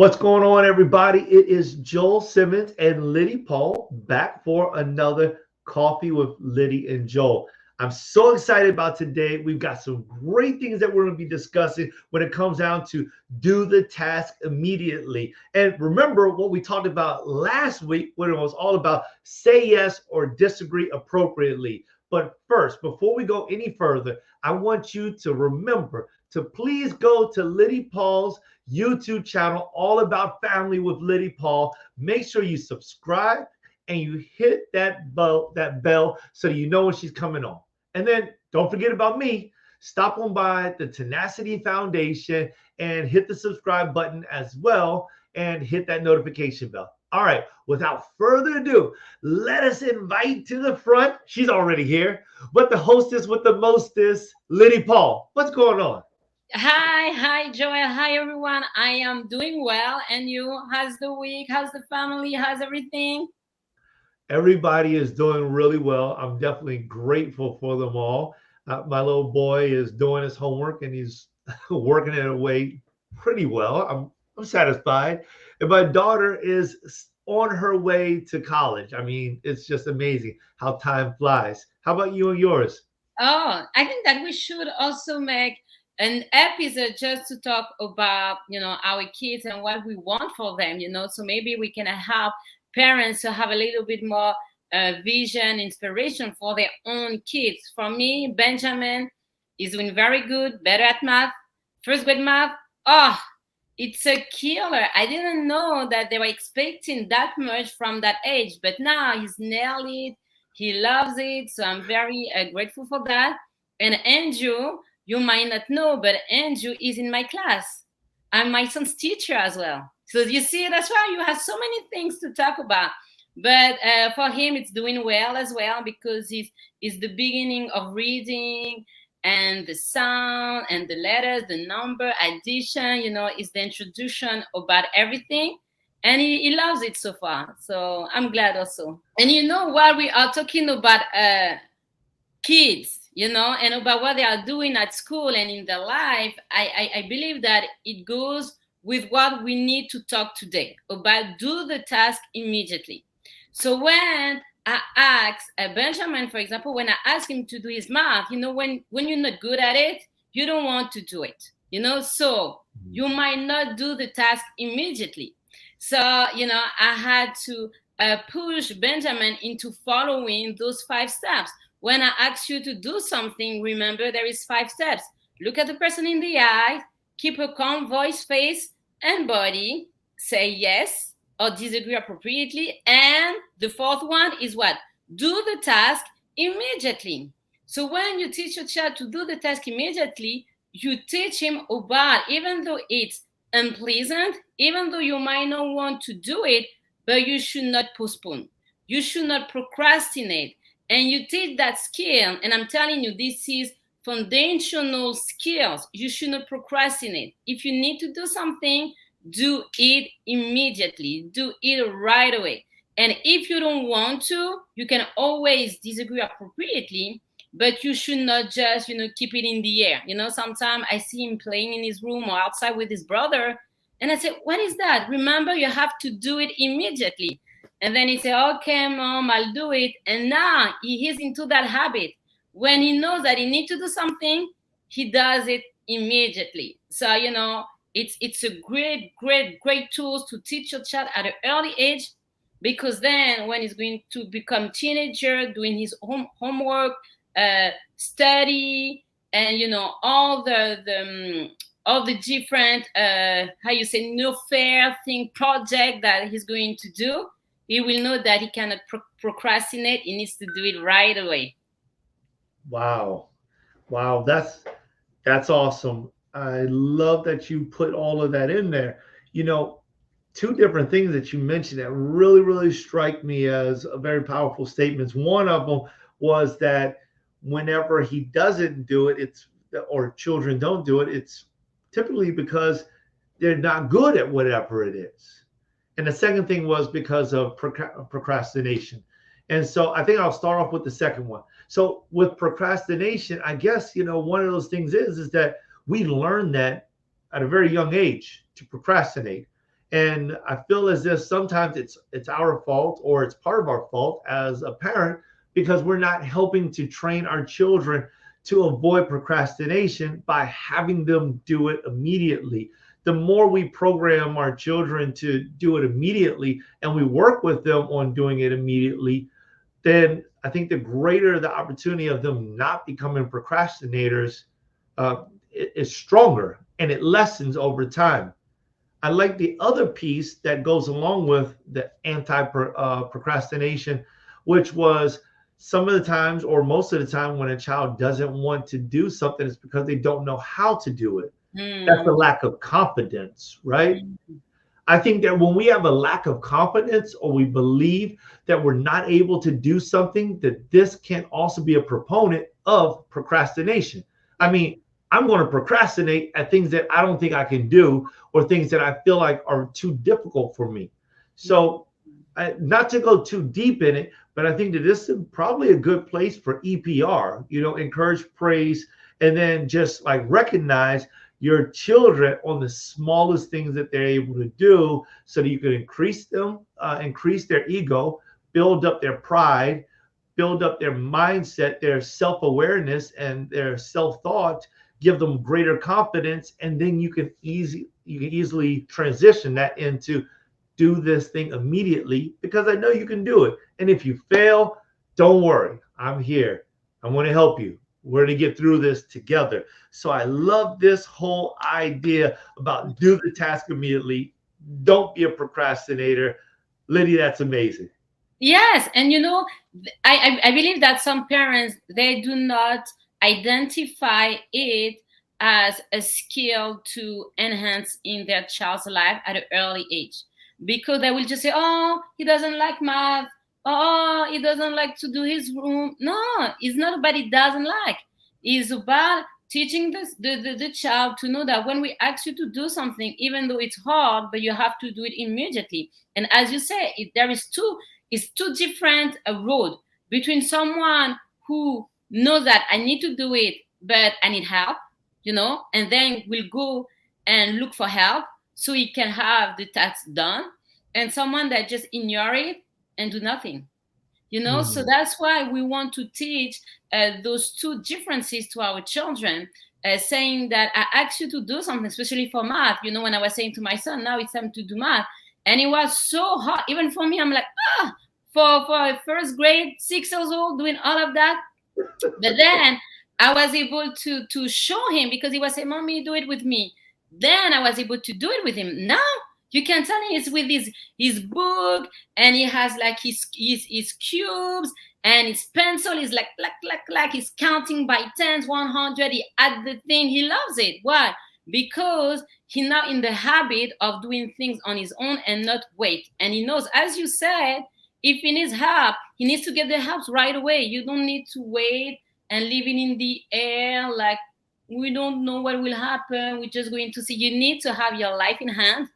What's going on, everybody? It is Joel Simmons and Liddy Paul back for another Coffee with Liddy and Joel. I'm so excited about today. We've got some great things that we're going to be discussing when it comes down to do the task immediately. And remember what we talked about last week when it was all about say yes or disagree appropriately. But first, before we go any further, I want you to remember to please go to Liddy Paul's YouTube channel, all about family with Liddy Paul. Make sure you subscribe and you hit that bell so you know when she's coming on. And then don't forget about me. Stop on by the Tenacity Foundation and hit the subscribe button as well and hit that notification bell. All right, without further ado, let us invite to the front. She's already here, but the hostess with the mostest, Liddy Paul. What's going on? Hi, Joel. Hi, everyone. I am doing well. And you? How's the week? How's the family? How's everything? Everybody is doing really well. I'm definitely grateful for them all. My little boy is doing his homework and he's working it away pretty well. I'm satisfied. And my daughter is on her way to college. I mean, it's just amazing how time flies. How about you and yours? Oh, I think that we should also make an episode just to talk about, our kids and what we want for them. So maybe we can help parents to have a little bit more vision, inspiration for their own kids. For me, Benjamin is doing very good, better at math, first grade math. Oh, it's a killer. I didn't know that they were expecting that much from that age, but now he's nailed it. He loves it. So I'm very grateful for that. And Andrew, you might not know, but Andrew is in my class. I'm my son's teacher as well. So you see, that's why you have so many things to talk about. But for him, it's doing well as well because it's the beginning of reading and the sound and the letters, the number, addition, is the introduction about everything. And he loves it so far. So I'm glad also. And while we are talking about kids, and about what they are doing at school and in their life, I believe that it goes with what we need to talk today about do the task immediately. So when I ask Benjamin, for example, when I ask him to do his math, when you're not good at it, you don't want to do it, so you might not do the task immediately. So, I had to push Benjamin into following those 5 steps. When I ask you to do something, remember there is 5 steps. Look at the person in the eye, keep a calm voice, face, and body, say yes or disagree appropriately. And the 4th one is what? Do the task immediately. So when you teach your child to do the task immediately, you teach him about, even though it's unpleasant, even though you might not want to do it, but you should not postpone. You should not procrastinate. And you teach that skill, and I'm telling you, this is foundational skills. You should not procrastinate. If you need to do something, do it immediately. Do it right away. And if you don't want to, you can always disagree appropriately, but you should not just, keep it in the air. Sometimes I see him playing in his room or outside with his brother, and I say, what is that? Remember, you have to do it immediately. And then he said, okay, Mom, I'll do it. And now he is into that habit. When he knows that he needs to do something, he does it immediately. So, it's a great tools to teach your child at an early age, because then when he's going to become teenager, doing his homework, study, and, all the different, no fair thing project that he's going to do, he will know that he cannot procrastinate. He needs to do it right away. Wow. Wow, that's awesome. I love that you put all of that in there. You know, 2 different things that you mentioned that really strike me as a very powerful statements. One of them was that whenever he doesn't do it, or children don't do it, it's typically because they're not good at whatever it is. And the second thing was because of procrastination. And so I think I'll start off with the second one. So with procrastination, I guess, one of those things is that we learn that at a very young age to procrastinate. And I feel as if sometimes it's our fault, or it's part of our fault as a parent, because we're not helping to train our children to avoid procrastination by having them do it immediately. The more we program our children to do it immediately and we work with them on doing it immediately, then I think the greater the opportunity of them not becoming procrastinators is stronger, and it lessens over time. I like the other piece that goes along with the anti procrastination, which was some of the times, or most of the time, when a child doesn't want to do something, it's because they don't know how to do it. That's a Mm, lack of confidence, right? mm, I think that when we have a lack of confidence, or we believe that we're not able to do something, that this can also be a proponent of procrastination. I yeah. mean, I'm going to procrastinate at things that I don't think I can do, or things that I feel like are too difficult for me. Mm, So, not to go too deep in it, but I think that this is probably a good place for EPR, encourage praise, and then just like recognize your children on the smallest things that they're able to do, so that you can increase them, increase their ego, build up their pride, build up their mindset, their self-awareness, and their self-thought, give them greater confidence, and then you can easily transition that into do this thing immediately, because I know you can do it. And if you fail, don't worry. I'm here. I want to help you. We're going to get through this together. So I love this whole idea about do the task immediately. Don't be a procrastinator. Lydia, that's amazing. Yes, and I believe that some parents, they do not identify it as a skill to enhance in their child's life at an early age, because they will just say, "Oh, he doesn't like math. Oh, he doesn't like to do his room." No, it's not about he doesn't like. It's about teaching the child to know that when we ask you to do something, even though it's hard, but you have to do it immediately. And as you say, there is two, it's too different a road between someone who knows that I need to do it, but I need help, and then will go and look for help so he can have the task done, and someone that just ignore it and do nothing. So Mhm. that's why we want to teach those two differences to our children, saying that I asked you to do something, especially for math. When I was saying to my son, now it's time to do math, and it was so hard even for me. I'm like, for a first grade, 6 years old, doing all of that. But then I was able to show him, because he was saying, "Mommy, do it with me." Then I was able to do it with him. Now you can tell him it's with his book, and he has like his cubes, and his pencil is like he's counting by tens, 100. He add the thing. He loves it. Why? Because he's now in the habit of doing things on his own and not wait. And he knows, as you said, if he needs help, he needs to get the help right away. You don't need to wait and living in the air like we don't know what will happen. We're just going to see. You need to have your life in hand,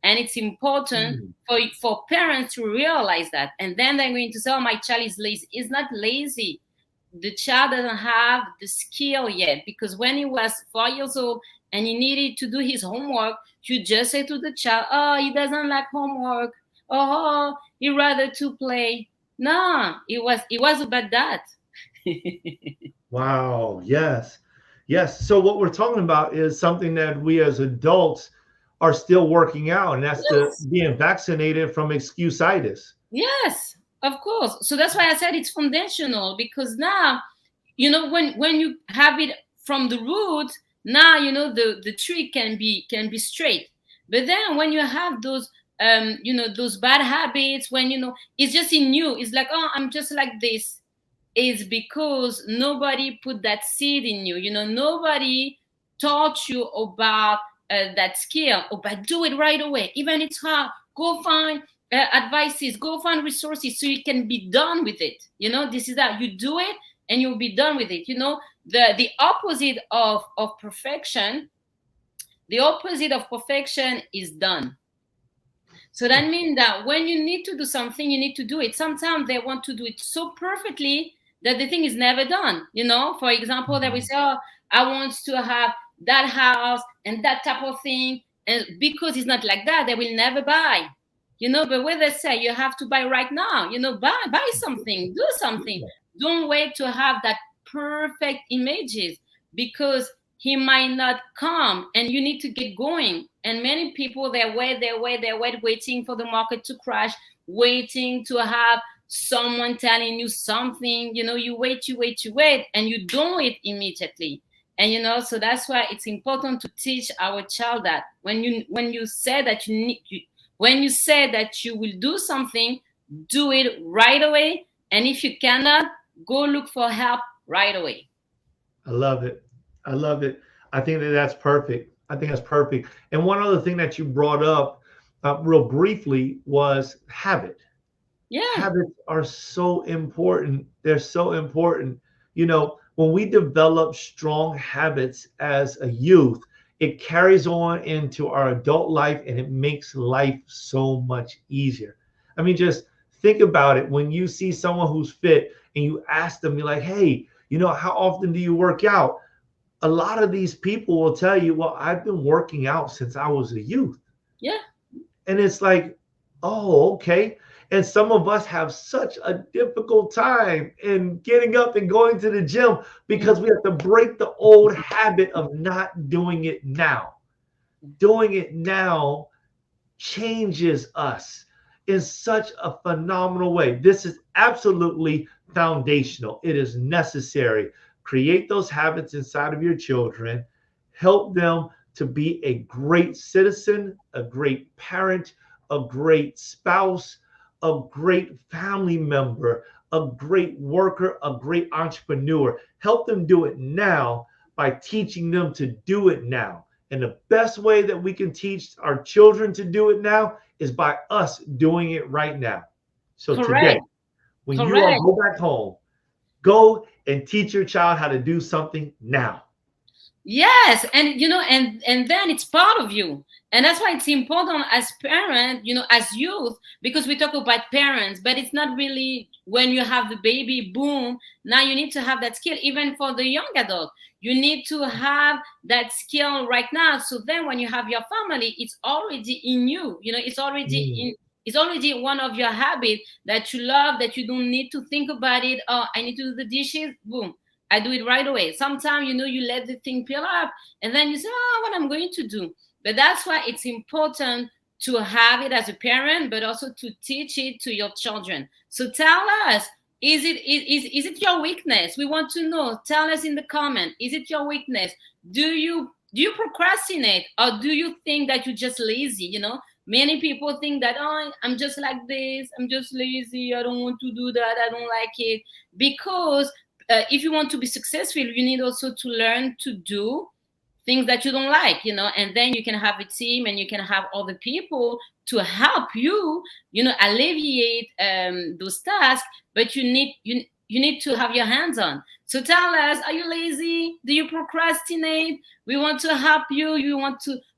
and it's important Mhm. for parents to realize that. And then they're going to say, "Oh, my child is lazy." It's not lazy. The child doesn't have the skill yet, because when he was 4 years old and he needed to do his homework, you just say to the child, "Oh, he doesn't like homework. Oh, he rather to play." No, it was about that. Wow. Yes. Yes. So what we're talking about is something that we as adults are still working out, and that's the Yes, being vaccinated from excusitis. yes, of course. So that's why I said it's foundational, because now, when you have it from the root, now the tree can be straight. But then when you have those bad habits, when it's just in you, it's like, "Oh, I'm just like this." Is because nobody put that seed in you. Nobody taught you about that skill, but do it right away. Even it's hard, go find advices, go find resources so you can be done with it. This is that you do it and you'll be done with it. The opposite of perfection, the opposite of perfection is done. So that means that when you need to do something, you need to do it. Sometimes they want to do it so perfectly that the thing is never done. For example, they will Mhm. say, "Oh, I want to have that house and that type of thing." And because it's not like that, they will never buy. But when they say you have to buy right now, buy something, do something. Don't wait to have that perfect images, because he might not come and you need to get going. And many people, they wait, waiting for the market to crash, waiting to have someone telling you something. You wait, and you don't wait immediately. And so that's why it's important to teach our child that when you say that when you say that you will do something, do it right away. And if you cannot, go look for help right away. I love it. I love it. I think that that's perfect. I think that's perfect. And one other thing that you brought up real briefly was habit. Yeah. Habits are so important. They're so important. When we develop strong habits as a youth, it carries on into our adult life and it makes life so much easier. I mean, just think about it. When you see someone who's fit and you ask them, you're like, hey, how often do you work out? A lot of these people will tell you, well, I've been working out since I was a youth. Yeah. And it's like, oh, okay. And some of us have such a difficult time in getting up and going to the gym because we have to break the old habit of not doing it now. Doing it now changes us in such a phenomenal way. This is absolutely foundational. It is necessary. Create those habits inside of your children, help them to be a great citizen, a great parent, a great spouse, a great family member, a great worker, a great entrepreneur. Help them do it now by teaching them to do it now. And the best way that we can teach our children to do it now is by us doing it right now. So today, Correct. when you all Correct. go back home, go and teach your child how to do something now. Yes, and then it's part of you. And that's why it's important as parent, as youth, because we talk about parents, but it's not really when you have the baby, boom, now you need to have that skill. Even for the young adult, you need to have that skill right now. So then when you have your family, it's already in you. Mm, It's already one of your habits that you love, that you don't need to think about it. Oh, I need to do the dishes, boom, I do it right away. Sometimes, you let the thing pile up and then you say, oh, what I'm going to do. But that's why it's important to have it as a parent, but also to teach it to your children. So tell us, is it your weakness? We want to know. Tell us in the comment, is it your weakness? Do you procrastinate, or do you think that you're just lazy? Many people think that, oh, I'm just like this, I'm just lazy, I don't want to do that, I don't like it. Because if you want to be successful, you need also to learn to do things that you don't like, and then you can have a team and you can have other people to help you, alleviate those tasks. But you need to have your hands on. So tell us, are you lazy? Do you procrastinate? We want to help you.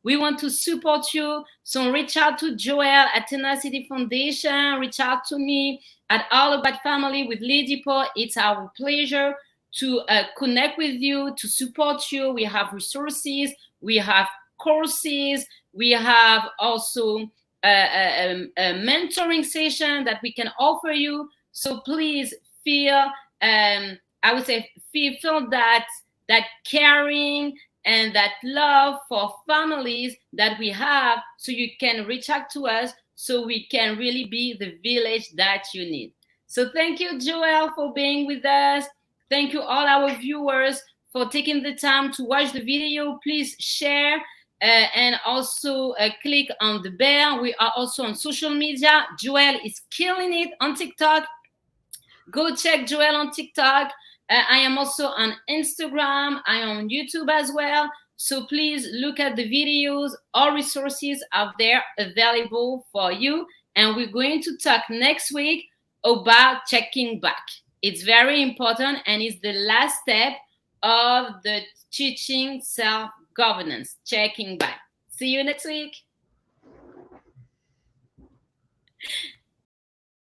We want to support you. So reach out to Joel at Tenacity Foundation. Reach out to me at All About Family with Lady Paul. It's our pleasure to connect with you, to support you. We have resources, we have courses, we have also a mentoring session that we can offer you. So please feel, I would say, feel that caring and that love for families that we have, so you can reach out to us, so we can really be the village that you need. So thank you, Joel, for being with us. Thank you, all our viewers, for taking the time to watch the video. Please share and also click on the bell. We are also on social media. Joel is killing it on TikTok. Go check Joel on TikTok. I am also on Instagram. I am on YouTube as well. So please look at the videos. All resources are there available for you. And we're going to talk next week about checking back. It's very important and it's the last step of the teaching self-governance, checking back. See you next week.